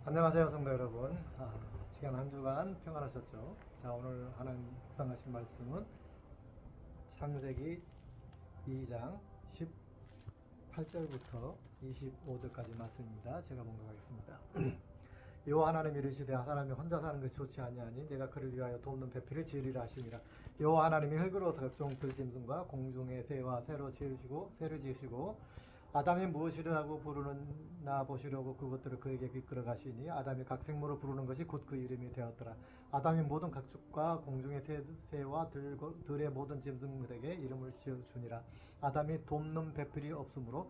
안녕하세요, 성도 여러분. 지난 한 주간 평안하셨죠? 자, 오늘 하나님 묵상하실 말씀은 창세기 2장 18절부터 25절까지 말씀입니다. 제가 봉독하겠습니다. 여호와 하나님이 이르시되 사람이 혼자 사는 것이 좋지 아니하니 내가 그를 위하여 돕는 배필을 지으리라 하시니라. 여호와 하나님이 흙으로서 각종 들짐승과 공중의 새와 새를 지으시고 아담이 무엇이라고 부르나 보시려고 그것들을 그에게 이끌어 가시니 아담이 각 생물을 부르는 것이 곧 그 이름이 되었더라. 아담이 모든 각축과 공중의 새와 들의 모든 짐승들에게 이름을 지어주니라. 아담이 돕는 배필이 없으므로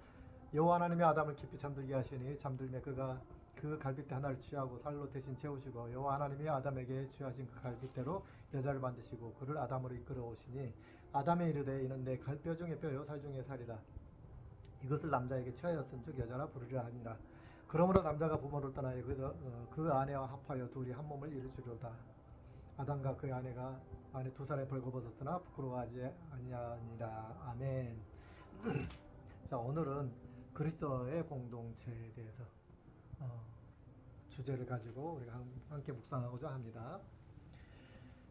여호와 하나님이 아담을 깊이 잠들게 하시니 잠들매 그가 그 갈빗대 하나를 취하고 살로 대신 채우시고 여호와 하나님이 아담에게 취하신 그 갈빗대로 여자를 만드시고 그를 아담으로 이끌어 오시니 아담이 이르되 이는 내 뼈 중에 뼈요 살 중에 살이라. 이것을 남자에게 취하였은즉 여자라 부르리라 하니라. 그러므로 남자가 부모를 떠나여 그 아내와 합하여 둘이 한 몸을 이루리로다. 아담과 그의 아내 두 사람이 벌거벗었으나 부끄러워하지 아니하니라. 아멘. 자, 오늘은 그리스도의 공동체에 대해서 주제를 가지고 우리가 함께 묵상하고자 합니다.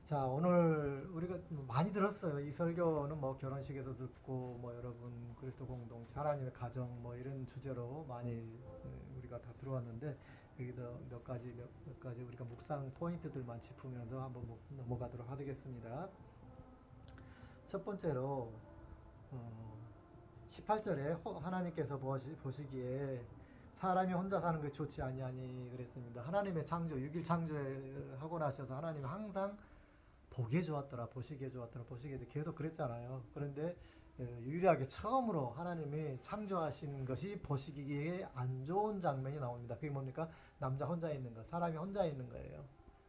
자, 오늘 우리가 많이 들었어요. 이 설교는 뭐 결혼식에서 듣고 뭐 여러분 그리스도 공동체, 하나님의 가정 뭐 이런 주제로 많이 우리가 다 들어왔는데 여기서 몇 가지 우리가 묵상 포인트들만 짚으면서 한번 넘어가도록 하겠습니다. 첫 번째로 18절에 하나님께서 보시기에 사람이 혼자 사는 것이 좋지 아니하니 그랬습니다. 하나님의 창조, 6일 창조하고 나셔서 하나님은 항상 보기에 좋았더라, 보시기에 좋았더라, 보시기에 계속 그랬잖아요. 그런데 유일하게 처음으로 하나님이 창조하신 것이 보시기에 안 좋은 장면이 나옵니다. 그게 뭡니까? 남자 혼자 있는 것, 사람이 혼자 있는 거예요.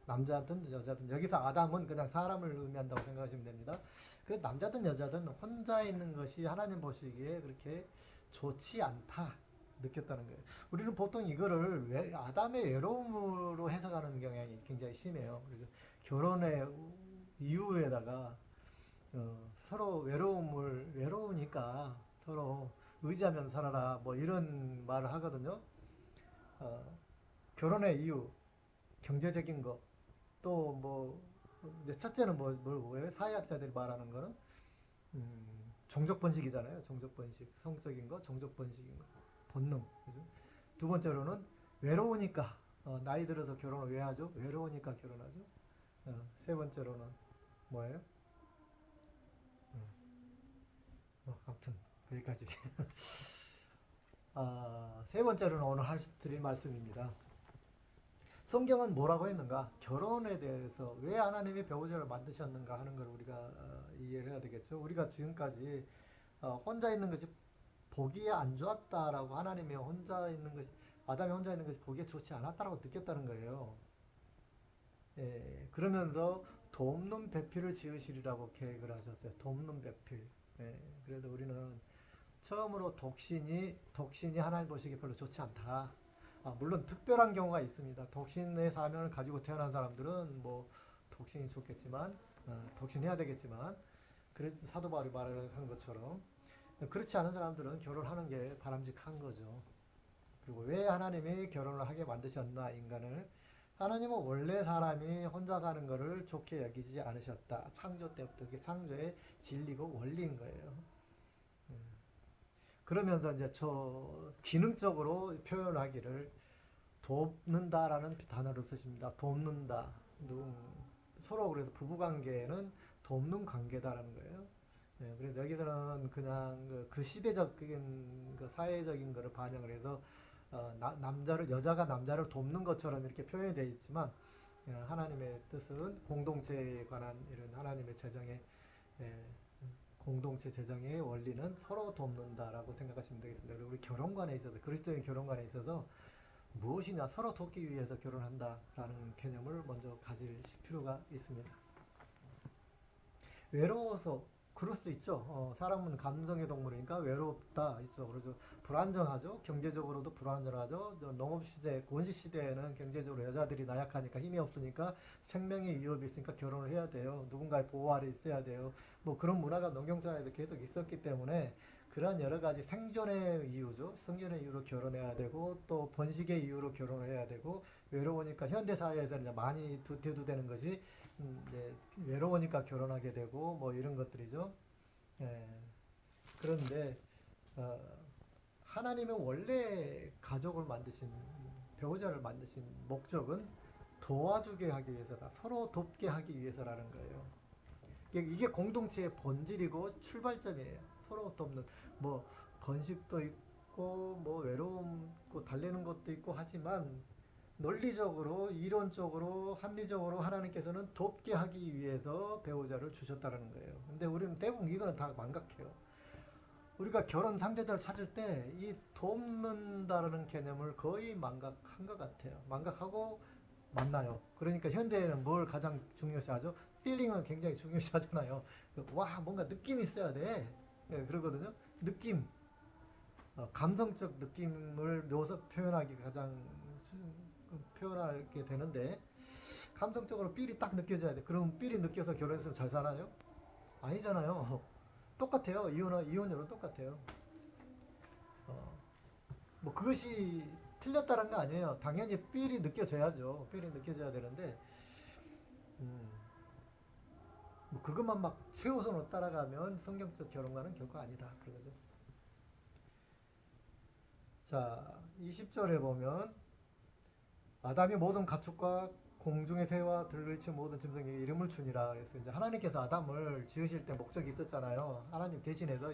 남자든 여자든, 여기서 아담은 그냥 사람을 의미한다고 생각하시면 됩니다. 그 남자든 여자든 혼자 있는 것이 하나님 보시기에 그렇게 좋지 않다 느꼈다는 거예요. 우리는 보통 이거를 아담의 외로움으로 해석하는 경향이 굉장히 심해요. 그래서 결혼의 이유에다가 서로 외로우니까 서로 의지하면 살아라 뭐 이런 말을 하거든요. 결혼의 이유, 경제적인 거, 또 뭐 이제 첫째는 뭐예요? 사회학자들이 말하는 거는 종족 번식이잖아요. 종족 번식, 성적인 거, 종족 번식인 거, 본능. 그죠? 두 번째로는 외로우니까 나이 들어서 결혼을 왜 하죠? 외로우니까 결혼하죠. 세 번째로는 뭐예요? 아무튼 거기까지. 세 번째로는 오늘 드릴 말씀입니다. 성경은 뭐라고 했는가? 결혼에 대해서 왜 하나님이 배우자를 만드셨는가 하는 걸 우리가 이해를 해야 되겠죠. 우리가 지금까지 혼자 있는 것이 보기에 안 좋았다라고 하나님이 아담이 혼자 있는 것이 보기에 좋지 않았다라고 느꼈다는 거예요. 예, 그러면서 돕는 배필을 지으시리라고 계획을 하셨어요. 돕는 배필. 예, 그래서 우리는 처음으로 독신이 하나님 보시기에 별로 좋지 않다. 물론 특별한 경우가 있습니다. 독신의 사명을 가지고 태어난 사람들은 뭐 독신이 좋겠지만, 독신해야 되겠지만, 사도 바울이 말한 것처럼 그렇지 않은 사람들은 결혼하는 게 바람직한 거죠. 그리고 왜 하나님이 결혼을 하게 만드셨나, 인간을? 하나님은 원래 사람이 혼자 사는 것을 좋게 여기지 않으셨다. 창조 때부터 그게 창조의 진리고 원리인 거예요. 그러면서 이제 기능적으로 표현하기를 돕는다라는 단어를 쓰십니다. 돕는다. 서로 그래서 부부관계는 돕는 관계다라는 거예요. 예, 그래서 여기서는 그냥 그 시대적인 그 사회적인 거를 반영을 해서 여자가 남자를 돕는 것처럼 이렇게 표현이 되어 있지만 하나님의 뜻은 공동체에 관한 이런 하나님의 공동체 재정의 원리는 서로 돕는다라고 생각하시면 되겠습니다. 그리고 우리 결혼관에 있어서 그리스도인 결혼관에 있어서 무엇이냐 서로 돕기 위해서 결혼한다라는 개념을 먼저 가질 필요가 있습니다. 외로워서 그럴 수도 있죠. 사람은 감성의 동물이니까 외롭다 있죠. 그래서 불안정하죠. 경제적으로도 불안정하죠. 농업시대, 원시시대에는 경제적으로 여자들이 나약하니까 힘이 없으니까 생명의 위협이 있으니까 결혼을 해야 돼요. 누군가의 보호 아래 있어야 돼요. 뭐 그런 문화가 농경사회에도 계속 있었기 때문에 그런 여러 가지 생존의 이유죠. 생존의 이유로 결혼해야 되고 또 번식의 이유로 결혼을 해야 되고 외로우니까 현대 사회에서 이제 많이 대두되는 것이 이제 외로우니까 결혼하게 되고 뭐 이런 것들이죠. 예. 그런데 어, 하나님은 원래 가족을 만드신 배우자를 만드신 목적은 도와주게 하기 위해서다. 서로 돕게 하기 위해서라는 거예요. 이게 공동체의 본질이고 출발점이에요. 서로 돕는 뭐 번식도 있고 뭐 외로움 있고 달래는 것도 있고 하지만 논리적으로 이론적으로 합리적으로 하나님께서는 돕게 하기 위해서 배우자를 주셨다는 거예요. 근데 우리는 대부분 이거는 다 망각해요. 우리가 결혼 상대자를 찾을 때 이 돕는다라는 개념을 거의 망각한 것 같아요. 망각하고 만나요. 그러니까 현대에는 뭘 가장 중요시하죠? 필링을 굉장히 중요시하잖아요. 와, 뭔가 느낌이 있어야 돼. 예, 그러거든요. 느낌, 감성적 느낌을 묘사 표현하기 가장 표현하게 되는데 감성적으로 삘이 딱 느껴져야 돼. 그럼 삘이 느껴서 결혼했으면 잘 살아요? 아니잖아요. 똑같아요. 이혼녀로 똑같아요. 어, 뭐 그것이 틀렸다는 거 아니에요. 당연히 삘이 느껴져야죠. 삘이 느껴져야 되는데 음, 뭐 그것만 막 최우선으로 따라가면 성경적 결혼과는 결코 아니다. 그러죠. 자, 20절에 보면 아담이 모든 가축과 공중의 새와 들리치 모든 짐승에게 이름을 주니라. 그래서 이제 하나님께서 아담을 지으실 때 목적이 있었잖아요. 하나님 대신해서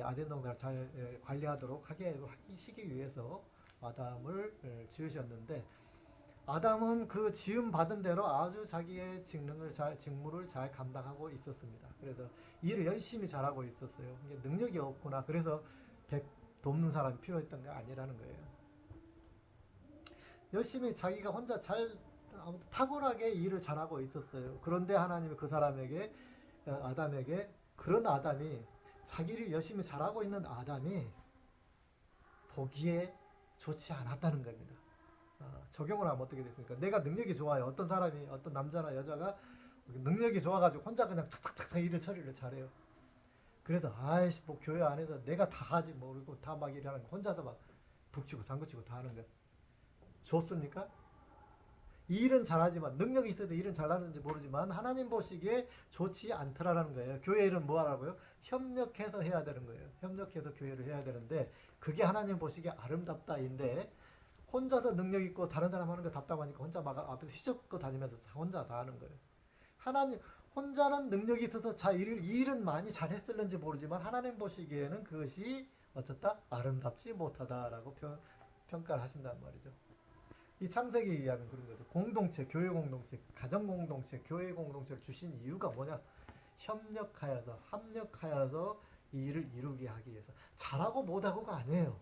아덴 동산을 잘 관리하도록 하시기 위해서 아담을 지으셨는데 아담은 그 지음 받은 대로 아주 자기의 직무를 잘 감당하고 있었습니다. 그래서 일을 열심히 잘하고 있었어요. 이게 능력이 없구나. 그래서 돕는 사람이 필요했던 게 아니라는 거예요. 열심히 자기가 혼자 아무튼 탁월하게 일을 잘하고 있었어요. 그런데 하나님이 그 사람에게 아담에게 그런 아담이 자기를 열심히 잘하고 있는 아담이 보기에 좋지 않았다는 겁니다. 적용을 하면 어떻게 됐습니까? 내가 능력이 좋아요. 어떤 사람이 어떤 남자나 여자가 능력이 좋아가지고 혼자 그냥 착착착착 일을 처리를 잘해요. 그래서 아이씨 뭐 교회 안에서 내가 다 하지 모르고 다 막 일하는 거 혼자서 막 북치고 장구치고 다 하는 거 좋습니까? 일은 잘하지만 능력이 있어도 일은 잘하는지 모르지만 하나님 보시기에 좋지 않더라라는 거예요. 교회 일은 뭐 하라고요? 협력해서 해야 되는 거예요. 협력해서 교회를 해야 되는데 그게 하나님 보시기에 아름답다인데 혼자서 능력 있고 다른 사람 하는 거 답답하니까 혼자 막 앞에서 휘젓고 다니면서 혼자 다 하는 거예요. 하나님 혼자는 능력이 있어서 일은 많이 잘했을는지 모르지만 하나님 보시기에는 그것이 어쩌다 아름답지 못하다라고 평가를 하신단 말이죠. 이 창세기 이야기는 그런 거죠. 공동체, 교회 공동체, 가정 공동체, 교회 공동체를 주신 이유가 뭐냐? 협력하여서, 합력하여서 이 일을 이루게 하기 위해서. 잘하고 못하고가 아니에요.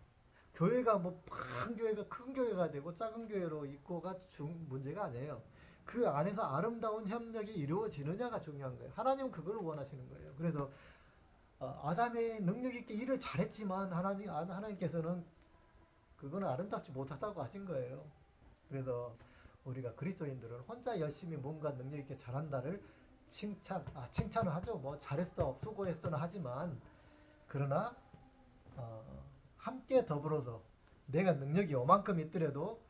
교회가 뭐 큰 교회가 되고 작은 교회로 있고가 문제가 아니에요. 그 안에서 아름다운 협력이 이루어지느냐가 중요한 거예요. 하나님은 그걸 원하시는 거예요. 그래서 아담이 능력 있게 일을 잘했지만 하나님께서는 그거는 아름답지 못하다고 하신 거예요. 그래서 우리가 그리스도인들은 혼자 열심히 뭔가 능력 있게 잘한다를 칭찬을 하죠. 뭐 잘했어, 수고했어는 하지만 그러나 함께 더불어서 내가 능력이 요만큼 있더라도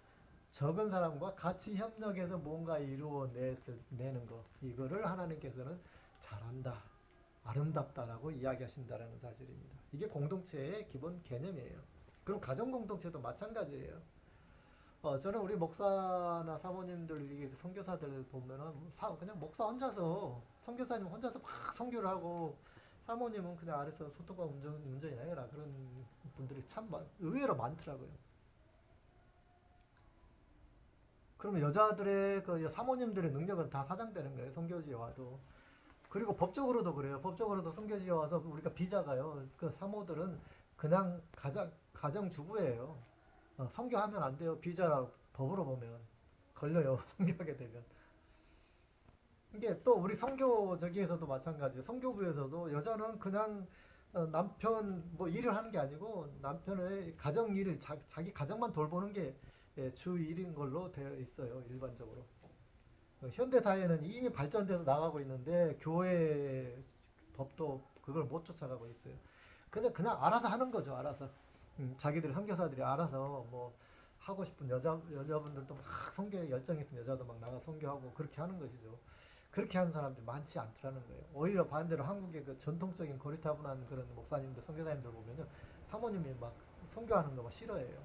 적은 사람과 같이 협력해서 뭔가 이루어내는 거 이거를 하나님께서는 잘한다, 아름답다라고 이야기하신다라는 사실입니다. 이게 공동체의 기본 개념이에요. 그럼 가정 공동체도 마찬가지예요. 저는 우리 목사나 사모님들, 이게 선교사들 보면은 그냥 목사 혼자서, 선교사님 혼자서 막 선교를 하고, 사모님은 그냥 아래서 소통과 운전이나 해라. 그런 분들이 참 의외로 많더라고요. 그러면 여자들의 그 사모님들의 능력은 다 사장되는 거예요. 선교지에 와도. 그리고 법적으로도 그래요. 법적으로도 선교지에 와서 우리가 비자가요. 그 사모들은 그냥 가정주부예요. 선교하면 안 돼요. 비자라고 법으로 보면 걸려요. 선교하게 되면. 이게 또 우리 선교 저기에서도 마찬가지예요. 선교부에서도 여자는 그냥 남편 뭐 일을 하는 게 아니고 남편의 가정 일을 자기 가정만 돌보는 게 주 일인 걸로 되어 있어요. 일반적으로. 현대 사회는 이미 발전돼서 나가고 있는데 교회 법도 그걸 못 쫓아가고 있어요. 그냥 알아서 하는 거죠. 알아서. 자기들 선교사들이 알아서 뭐 하고 싶은 여자분들도 막 선교에 열정이 있으면 여자도 막 나가 선교하고 그렇게 하는 것이죠. 그렇게 하는 사람들이 많지 않더라는 거예요. 오히려 반대로 한국의 그 전통적인 고리타분한 그런 목사님들, 선교사님들 보면요, 사모님이 막 선교하는 거 막 싫어해요.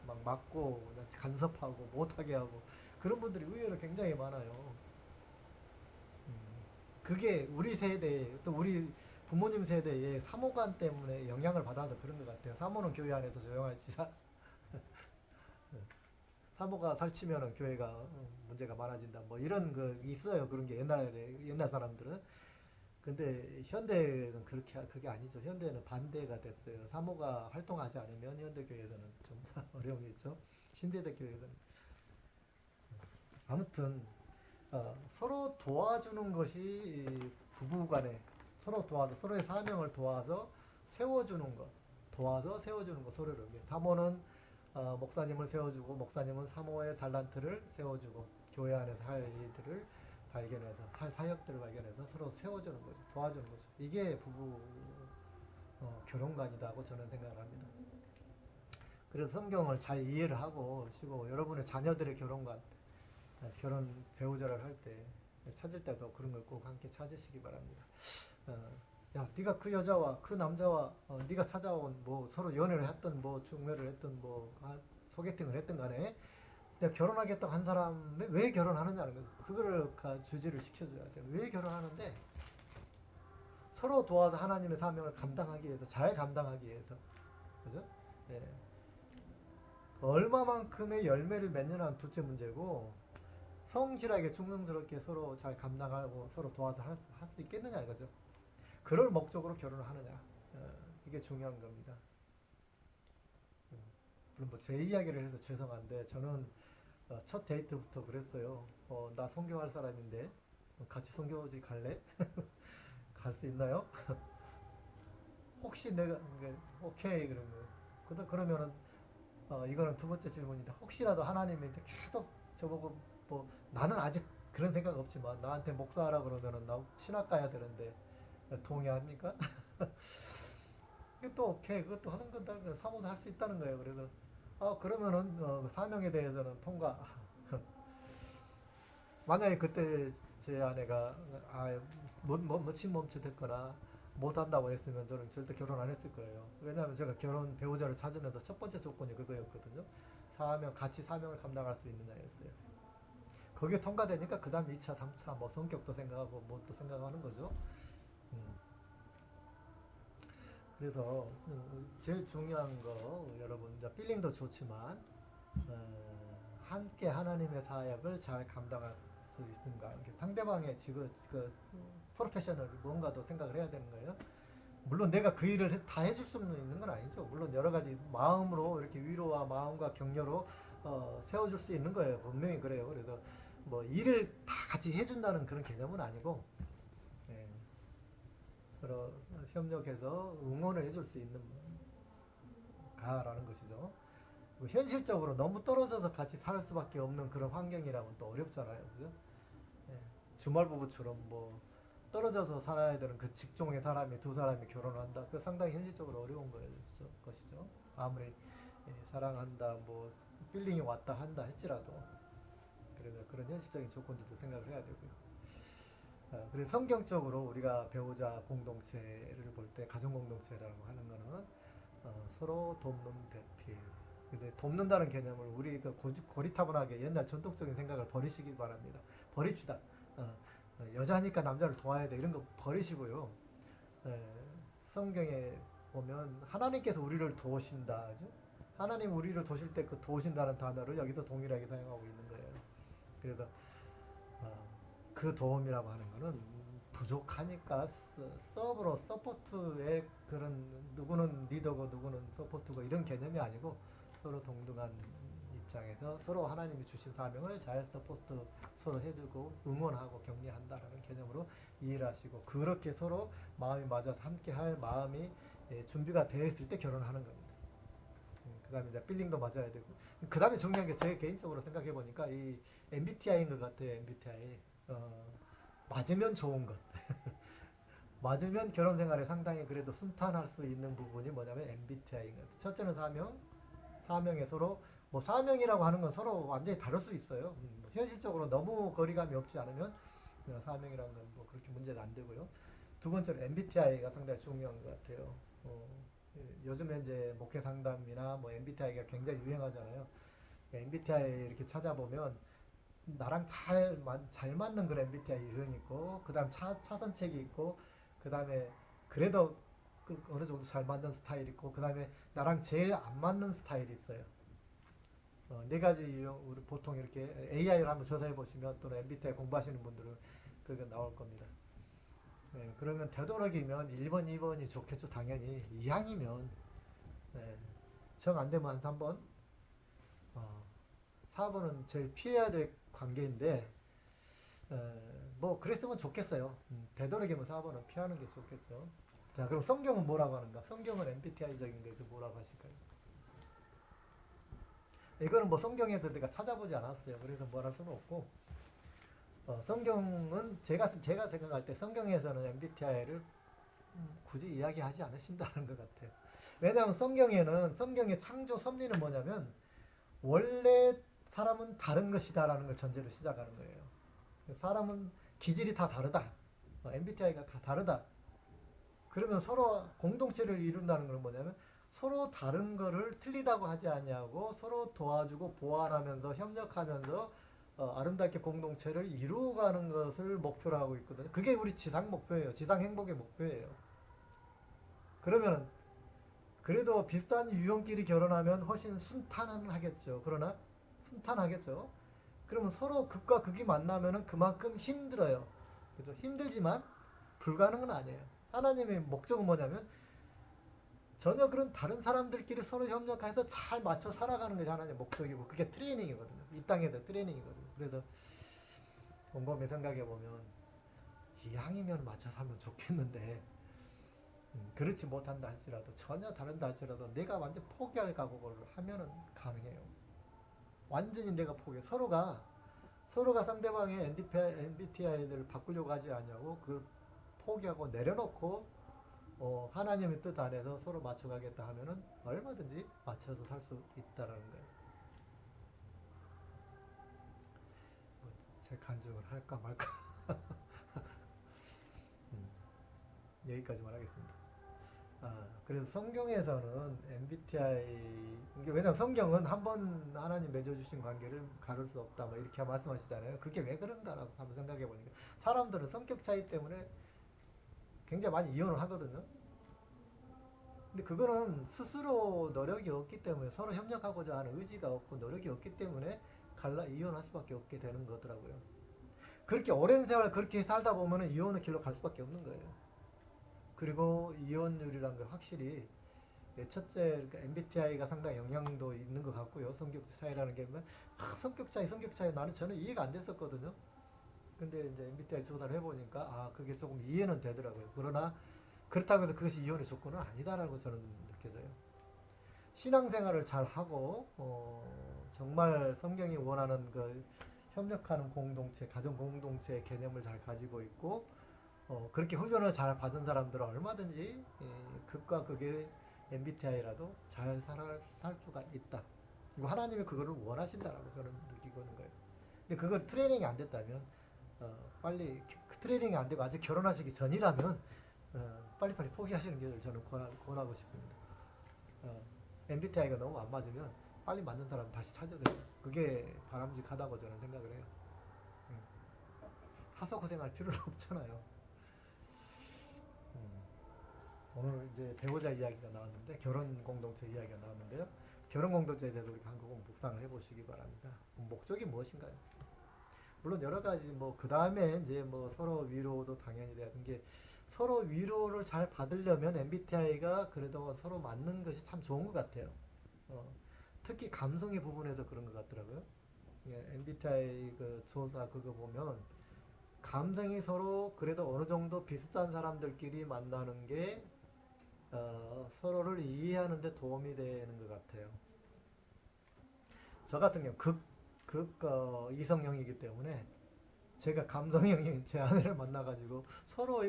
막 막고 그냥 간섭하고 못하게 하고 그런 분들이 의외로 굉장히 많아요. 음, 그게 우리 세대 또 우리 부모님 세대의 사모관 때문에 영향을 받아서 그런 것 같아요. 사모는 교회 안에서 조용할지 사모가 살찌면은 교회가 문제가 많아진다. 뭐 이런 거 있어요. 그런 게 옛날 사람들은. 근데 현대는 그게 아니죠. 현대는 반대가 됐어요. 사모가 활동하지 않으면 현대 교회에서는 좀 어려움이 있죠. 신대대 교회는 아무튼 서로 도와주는 것이 부부간에 서로 도와서 서로의 사명을 도와서 세워주는 것, 도와서 세워주는 것 서로를 위해 사모는 목사님을 세워주고 목사님은 사모의 달란트를 세워주고 교회 안에서 할 일들을 발견해서 할 사역들을 발견해서 서로 세워주는 거죠. 도와주는 거죠. 이게 부부 결혼관이다고 저는 생각을 합니다. 그래서 성경을 잘 이해를 하고 시고 여러분의 자녀들의 결혼관 결혼 배우자를 할 때 찾을 때도 그런 걸 꼭 함께 찾으시기 바랍니다. 야, 네가 그 여자와 그 남자와 네가 찾아온 뭐 서로 연애를 했던 뭐 중매를 했던 뭐 소개팅을 했던 간에 내가 결혼하겠다고 한 사람이 왜 결혼하느냐는 거 그거를 주지를 시켜줘야 돼요. 왜 결혼하는데 서로 도와서 하나님의 사명을 감당하기 위해서 잘 감당하기 위해서 그죠? 예. 얼마만큼의 열매를 맺느냐는 둘째 문제고 성실하게 충성스럽게 서로 잘 감당하고 서로 도와서 할 수 있겠느냐 이거죠. 그럴 목적으로 결혼을 하느냐 이게 중요한 겁니다. 물론 뭐 제 이야기를 해서 죄송한데 저는 첫 데이트부터 그랬어요. 나 선교할 사람인데 같이 선교지 갈래? 갈 수 있나요? 혹시 내가 오케이 그런 거. 그러면은 이거는 두 번째 질문인데 혹시라도 하나님이 계속 저보고 뭐 나는 아직 그런 생각 없지만 나한테 목사하라 그러면은 나 신학 가야 되는데 동의합니까? 또 오케이 그것도 하는 건다 사모도 할 수 있다는 거예요. 그래서 그러면은 사명에 대해서는 통과. 만약에 그때 제 아내가 멋진 몸짓했거나 못한다고 했으면 저는 절대 결혼 안 했을 거예요. 왜냐하면 제가 결혼 배우자를 찾으면서 첫 번째 조건이 그거였거든요. 같이 사명을 감당할 수 있느냐였어요. 거기에 통과되니까 그 다음 2차, 3차 뭐 성격도 생각하고 뭐 또 생각하는 거죠. 음. 그래서 제일 중요한 거 여러분 이제 필링도 좋지만 함께 하나님의 사역을 잘 감당할 수 있는가 상대방의 지금 그 프로페셔널 뭔가도 생각을 해야 되는 거예요. 물론 내가 그 일을 다 해줄 수는 있는 건 아니죠. 물론 여러 가지 마음으로 이렇게 위로와 마음과 격려로 세워줄 수 있는 거예요. 분명히 그래요. 그래서 뭐 일을 다 같이 해준다는 그런 개념은 아니고 예, 그런 협력해서 응원을 해줄 수 있는 가라는 것이죠. 현실적으로 너무 떨어져서 같이 살 수밖에 없는 그런 환경이라면 또 어렵잖아요. 그죠? 예, 주말 부부처럼 뭐 떨어져서 살아야 되는 그 직종의 사람이 두 사람이 결혼한다. 그 상당히 현실적으로 어려운 것이죠. 아무리 사랑한다, 뭐 필링이 왔다 한다 할지라도 그래서 그런 현실적인 조건들도 생각을 해야 되고요. 그래서 성경적으로 우리가 배우자 공동체를 볼 때 가정 공동체라고 하는 거는 서로 돕는 배필. 근데 돕는다는 개념을 우리 그 고리타분하게 옛날 전통적인 생각을 버리시기 바랍니다. 버립시다. 여자니까 남자를 도와야 돼 이런 거 버리시고요. 에, 성경에 보면 하나님께서 우리를 도우신다. 그죠? 하나님 우리를 도우실 때 그 도우신다는 단어를 여기서 동일하게 사용하고 있는 거예요. 그래서 그 도움이라고 하는 거는 부족하니까 서브로 서포트의 그런 누구는 리더고 누구는 서포트고 이런 개념이 아니고 서로 동등한 입장에서 서로 하나님이 주신 사명을 잘 서포트 서로 해주고 응원하고 격려한다라는 개념으로 이해를 하시고 그렇게 서로 마음이 맞아서 함께 할 마음이 준비가 되어 있을 때 결혼하는 겁니다. 그 다음에 이제 필링도 맞아야 되고 그 다음에 중요한 게 제 개인적으로 생각해 보니까 이 MBTI인 것 같아요. MBTI 맞으면 좋은 것 맞으면 결혼 생활에 상당히 그래도 순탄할 수 있는 부분이 뭐냐면 MBTI인 것 같아요. 첫째는 사명에 서로 뭐 사명이라고 하는 건 서로 완전히 다를 수 있어요. 뭐 현실적으로 너무 거리감이 없지 않으면 사명이라는 건 뭐 그렇게 문제가 안 되고요. 두 번째로 MBTI가 상당히 중요한 것 같아요. 요즘에 이제 목회 상담이나 뭐 MBTI가 굉장히 유행하잖아요. MBTI 이렇게 찾아보면 나랑 잘 맞는 그런 MBTI 유형이 있고, 그 다음 차선책이 있고, 그 다음에 그래도 어느 정도 잘 맞는 스타일이 있고, 그 다음에 나랑 제일 안 맞는 스타일이 있어요. 네 가지 유형, 우리 보통 이렇게 AI를 한번 조사해 보시면 또는 MBTI 공부하시는 분들은 그게 나올 겁니다. 네, 그러면 되도록이면 1번, 2번이 좋겠죠, 당연히. 이항이면, 네, 정 안 되면 한 3번, 4번은 제일 피해야 될 관계인데, 뭐 그랬으면 좋겠어요. 되도록이면 4번은 피하는 게 좋겠죠. 자, 그럼 성경은 뭐라고 하는가? 성경은 MBTI적인 게 뭐라고 하실까요? 이거는 뭐 성경에서 내가 찾아보지 않았어요. 그래서 뭐랄 수는 없고, 성경은 제가 생각할 때 성경에서는 MBTI를 굳이 이야기하지 않으신다는 것 같아요. 왜냐하면 성경의 창조 섭리는 뭐냐면 원래 사람은 다른 것이다라는 걸 전제로 시작하는 거예요. 사람은 기질이 다 다르다. MBTI가 다 다르다. 그러면 서로 공동체를 이룬다는 건 뭐냐면 서로 다른 거를 틀리다고 하지 아니하고 서로 도와주고 보완하면서 협력하면서 아름답게 공동체를 이루어가는 것을 목표로 하고 있거든요. 그게 우리 지상 목표예요. 지상 행복의 목표예요. 그러면 그래도 비슷한 유형끼리 결혼하면 훨씬 순탄하겠죠. 그러나 순탄하겠죠. 그러면 서로 극과 극이 만나면은 그만큼 힘들어요. 그죠? 힘들지만 불가능은 아니에요. 하나님의 목적은 뭐냐면 전혀 그런 다른 사람들끼리 서로 협력해서 잘 맞춰 살아가는 것이 하나님의 목적이고 그게 트레이닝이거든요. 이 땅에서 트레이닝이거든요. 그래서 곰곰이 생각해 보면 이왕이면 맞춰 살면 좋겠는데 그렇지 못한다 할지라도 전혀 다른다 할지라도 내가 완전 포기할 각오를 하면은 가능해요. 완전히 내가 포기. 서로가 상대방의 MBTI를 바꾸려고 하지 않냐고 그걸 포기하고 내려놓고 하나님의 뜻 안에서 서로 맞춰가겠다 하면은 얼마든지 맞춰서 살 수 있다라는 거예요. 제 간증을 할까 말까. 음, 여기까지만 하겠습니다. 그래서 성경에서는 MBTI, 왜냐면 성경은 한 번 하나님 맺어주신 관계를 가를 수 없다, 뭐 이렇게 말씀하시잖아요. 그게 왜 그런가라고 한번 생각해 보니까 사람들은 성격 차이 때문에 굉장히 많이 이혼을 하거든요. 근데 그거는 스스로 노력이 없기 때문에 서로 협력하고자 하는 의지가 없고 노력이 없기 때문에 이혼할 수밖에 없게 되는 거더라고요. 그렇게 오랜 세월 그렇게 살다 보면 이혼의 길로 갈 수밖에 없는 거예요. 그리고 이혼율이란 게 확실히 첫째 그러니까 MBTI가 상당히 영향도 있는 것 같고요. 성격 차이라는 게 성격 차이 나는 저는 이해가 안 됐었거든요. 근데 이제 MBTI 조사를 해보니까 그게 조금 이해는 되더라고요. 그러나 그렇다고 해서 그것이 이혼의 조건은 아니다라고 저는 느껴져요. 신앙생활을 잘 하고 정말 성경이 원하는 그 협력하는 공동체, 가정 공동체의 개념을 잘 가지고 있고 그렇게 훈련을 잘 받은 사람들은 얼마든지 극과 극의 MBTI라도 잘 살 수가 있다. 그리고 하나님이 그거를 원하신다라고 저는 느끼고 있는 거예요. 근데 그걸 트레이닝이 안 됐다면 빨리 트레이닝이 안 되고 아직 결혼하시기 전이라면 빨리빨리 포기하시는 게 저는 권하고 싶습니다. MBTI가 너무 안 맞으면 빨리 맞는 사람 다시 찾아야 돼요. 그게 바람직하다고 저는 생각을 해요. 음. 사서 고생할 필요는 없잖아요. 음. 오늘 이제 배우자 이야기가 나왔는데 결혼 공동체 이야기가 나왔는데요. 결혼 공동체에 대해서 우리 한국은 묵상을 해보시기 바랍니다. 목적이 무엇인가요? 물론 여러 가지 뭐 그 다음에 이제 뭐 서로 위로도 당연히 돼야 되는 게 서로 위로를 잘 받으려면 MBTI가 그래도 서로 맞는 것이 참 좋은 것 같아요. 특히 감성의 부분에서 그런 것 같더라고요. MBTI 그 조사 그거 보면 감성이 서로 그래도 어느 정도 비슷한 사람들끼리 만나는 게 서로를 이해하는 데 도움이 되는 것 같아요. 저 같은 경우 이성형이기 때문에 제가 감성형인 제 아내를 만나가지고 서로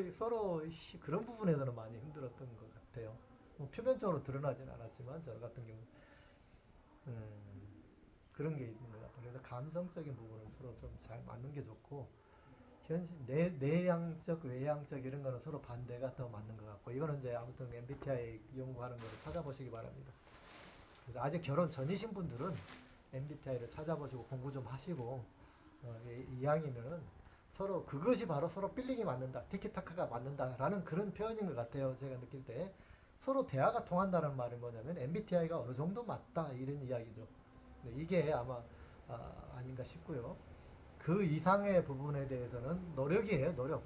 그런 부분에서는 많이 힘들었던 것 같아요. 뭐 표면적으로 드러나진 않았지만 저 같은 경우 그런 게 있는 것 같아요. 그래서 감성적인 부분은 서로 좀 잘 맞는 게 좋고 내향적, 외향적 이런 거는 서로 반대가 더 맞는 것 같고 이거는 이제 아무튼 MBTI 연구하는 거를 찾아보시기 바랍니다. 그래서 아직 결혼 전이신 분들은 MBTI를 찾아보시고 공부 좀 하시고 이왕이면은 서로 그것이 바로 서로 필링이 맞는다, 티키타카가 맞는다라는 그런 표현인 것 같아요. 제가 느낄 때 서로 대화가 통한다는 말이 뭐냐면 MBTI가 어느 정도 맞다 이런 이야기죠. 이게 아마 아닌가 싶고요. 그 이상의 부분에 대해서는 노력이에요. 노력,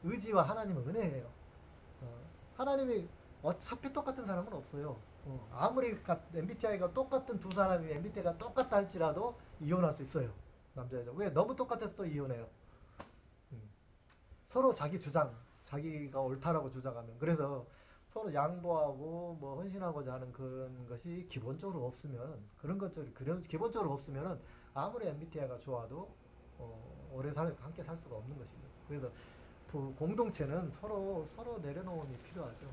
의지와 하나님은 은혜예요. 하나님이 어차피 똑같은 사람은 없어요. 아무리 MBTI가 똑같은 두 사람이 MBTI가 똑같다 할지라도 이혼할 수 있어요. 남자 여자. 왜? 너무 똑같아서 또 이혼해요. 음. 서로 자기 주장, 자기가 옳다라고 주장하면. 그래서 서로 양보하고 뭐 헌신하고자 하는 그런 것이 기본적으로 없으면 그런 것들이 그런 기본적으로 없으면은 아무리 MBTI가 좋아도 오래 함께 살 수가 없는 것이죠. 그래서 공동체는 서로 내려놓음이 필요하죠.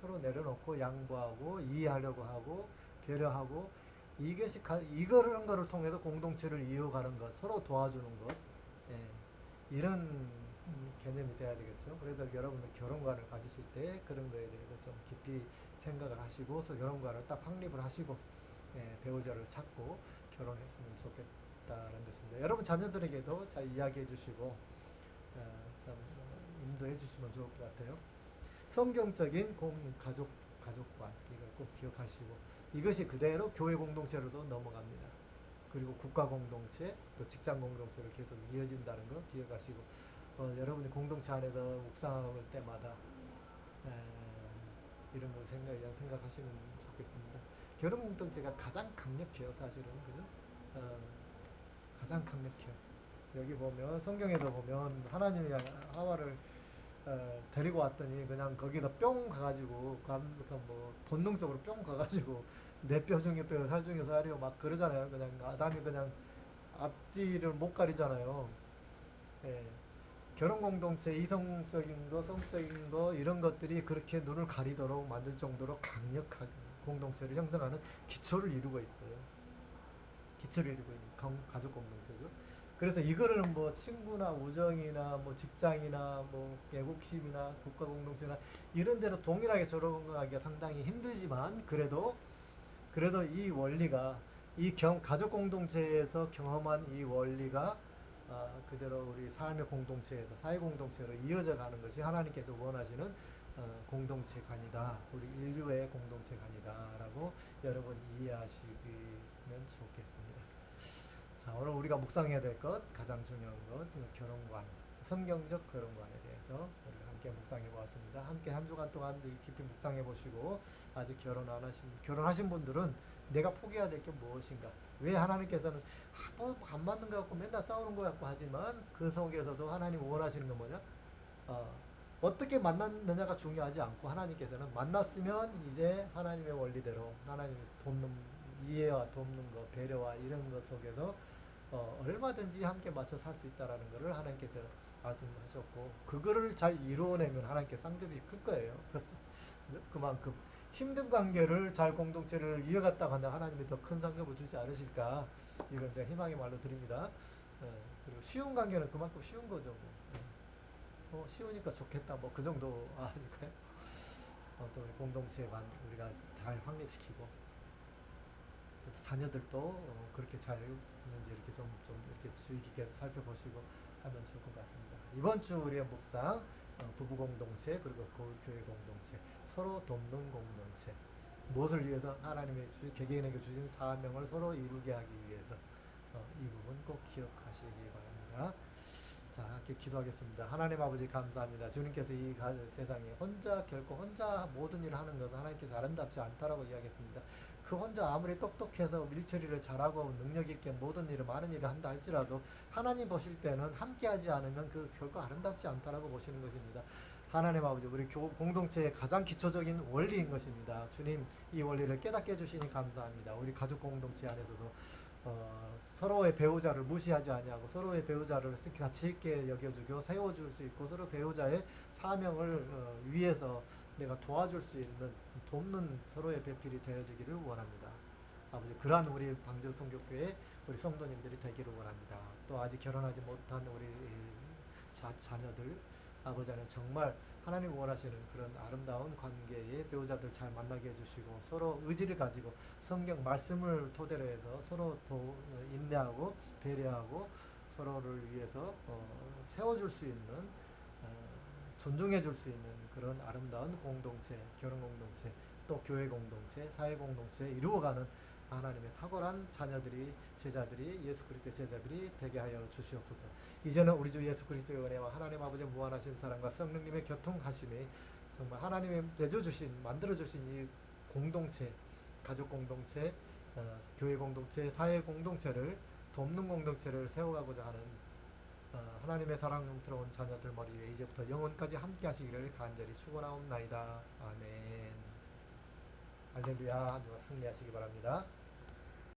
서로 내려놓고 양보하고 이해하려고 하고 배려하고 이것이 이런 거를 통해서 공동체를 이어가는 것, 서로 도와주는 것, 이런 개념이 돼야 되겠죠. 그래서 여러분들 결혼관을 가지실 때 그런 거에 대해서 좀 깊이 생각을 하시고 결혼관을 딱 확립을 하시고 배우자를 찾고 결혼했으면 좋겠다는 것입니다. 여러분 자녀들에게도 잘 이야기해 주시고 참 인도해 주시면 좋을 것 같아요. 성경적인 가족관 이걸 꼭 기억하시고 이것이 그대로 교회 공동체로도 넘어갑니다. 그리고 국가 공동체 또 직장 공동체로 계속 이어진다는 거 기억하시고 여러분이 공동체 안에서 묵상할 때마다 에, 이런 걸 생각하시면 좋겠습니다. 결혼 공동체가 가장 강력해요, 사실은 그죠? 어, 가장 강력해요. 여기 보면 성경에도 보면 하나님이 하와를 데리고 왔더니 그냥 거기다 뿅 가가지고 뭐 본능적으로 뿅 가가지고 내 뼈 중에 뼈, 살 중에 살이요 막 그러잖아요. 그냥 아담이 그냥 앞뒤를 못 가리잖아요. 예. 결혼 공동체 이성적인 거, 성적인 거 이런 것들이 그렇게 눈을 가리도록 만들 정도로 강력한 공동체를 형성하는 기초를 이루고 있어요. 기초를 이루고 있는 가족 공동체죠. 그래서 이거를 뭐 친구나 우정이나 뭐 직장이나 뭐 애국심이나 국가 공동체나 이런 데로 동일하게 적용하기가 상당히 힘들지만 그래도 이 원리가 가족 공동체에서 경험한 이 원리가 그대로 우리 삶의 공동체에서 사회 공동체로 이어져 가는 것이 하나님께서 원하시는 공동체관이다. 우리 인류의 공동체관이다라고 여러분 이해하시면 좋겠습니다. 자, 오늘 우리가 묵상해야 될 것, 가장 중요한 것, 결혼관, 성경적 결혼관에 대해서 우리가 함께 묵상해 보았습니다. 함께 한 주간 동안 깊이 묵상해 보시고, 아직 결혼하신 분들은 내가 포기해야 될 게 무엇인가? 왜 하나님께서는 뭐안 맞는 것 같고 맨날 싸우는 것 같고 하지만 그 속에서도 하나님 원하시는 건 뭐냐? 어, 어떻게 만났느냐가 중요하지 않고 하나님께서는 만났으면 이제 하나님의 원리대로 하나님 돕는 이해와 돕는 것, 배려와 이런 것 속에서 얼마든지 함께 맞춰 살 수 있다라는 것을 하나님께서 말씀하셨고 그거를 잘 이루어내면 하나님께 쌍급이 클 거예요. 그만큼 힘든 관계를 잘 공동체를 이어갔다 간다 하나님이 더 큰 상급을 주지 않으실까 이건 제가 희망의 말로 드립니다. 그리고 쉬운 관계는 그만큼 쉬운 거죠. 쉬우니까 좋겠다 뭐 그 정도 아닐까요? 또 우리 공동체만 우리가 잘 확립시키고 자녀들도 그렇게 잘 있는지 이렇게 좀 이렇게 주의 깊게 살펴보시고 하면 좋을 것 같습니다. 이번 주 우리의 묵상 부부 공동체 그리고 교회 공동체 서로 돕는 공동체 무엇을 위해서 하나님의 개개인에게 주신 사명을 서로 이루게 하기 위해서 이 부분 꼭 기억하시기 바랍니다. 자, 함께 기도하겠습니다. 하나님 아버지 감사합니다. 주님께서 이 세상에 결코 혼자 모든 일을 하는 것은 하나님께서 아름답지 않다라고 이야기했습니다. 그 혼자 아무리 똑똑해서 밀처리를 잘하고 능력 있게 모든 일을 많은 일을 한다 할지라도 하나님 보실 때는 함께하지 않으면 그 결코 아름답지 않다라고 보시는 것입니다. 하나님 아버지 우리 공동체의 가장 기초적인 원리인 것입니다. 주님 이 원리를 깨닫게 해주시니 감사합니다. 우리 가족 공동체 안에서도 서로의 배우자를 무시하지 아니하고 서로의 배우자를 가치 있게 여겨주고 세워줄 수 있고 서로 배우자의 사명을 위해서 내가 도와줄 수 있는 돕는 서로의 배필이 되어지기를 원합니다. 아버지 그러한 우리 방주성교교회 우리 성도님들이 되기를 원합니다. 또 아직 결혼하지 못한 우리 자녀들 아버지는 정말 하나님 원하시는 그런 아름다운 관계의 배우자들 잘 만나게 해주시고 서로 의지를 가지고 성경 말씀을 토대로 해서 서로 인내하고 배려하고 서로를 위해서 세워줄 수 있는 존중해 줄 수 있는 그런 아름다운 공동체, 결혼 공동체, 또 교회 공동체, 사회 공동체 이루어가는 하나님의 탁월한 자녀들이 제자들이 예수 그리스도의 제자들이 되게 하여 주시옵소서. 이제는 우리 주 예수 그리스도의 은혜와 하나님 아버지의 무한하신 사랑과 성령님의 교통하심이 정말 하나님이 내줘주신 만들어주신 이 공동체, 가족 공동체, 교회 공동체, 사회 공동체를 돕는 공동체를 세워가고자 하는 하나님의 사랑스러운 자녀들 머리 위에 이제부터 영원까지 함께 하시기를 간절히 축원하옵나이다. 아멘. 할렐루야. 승리하시기 바랍니다.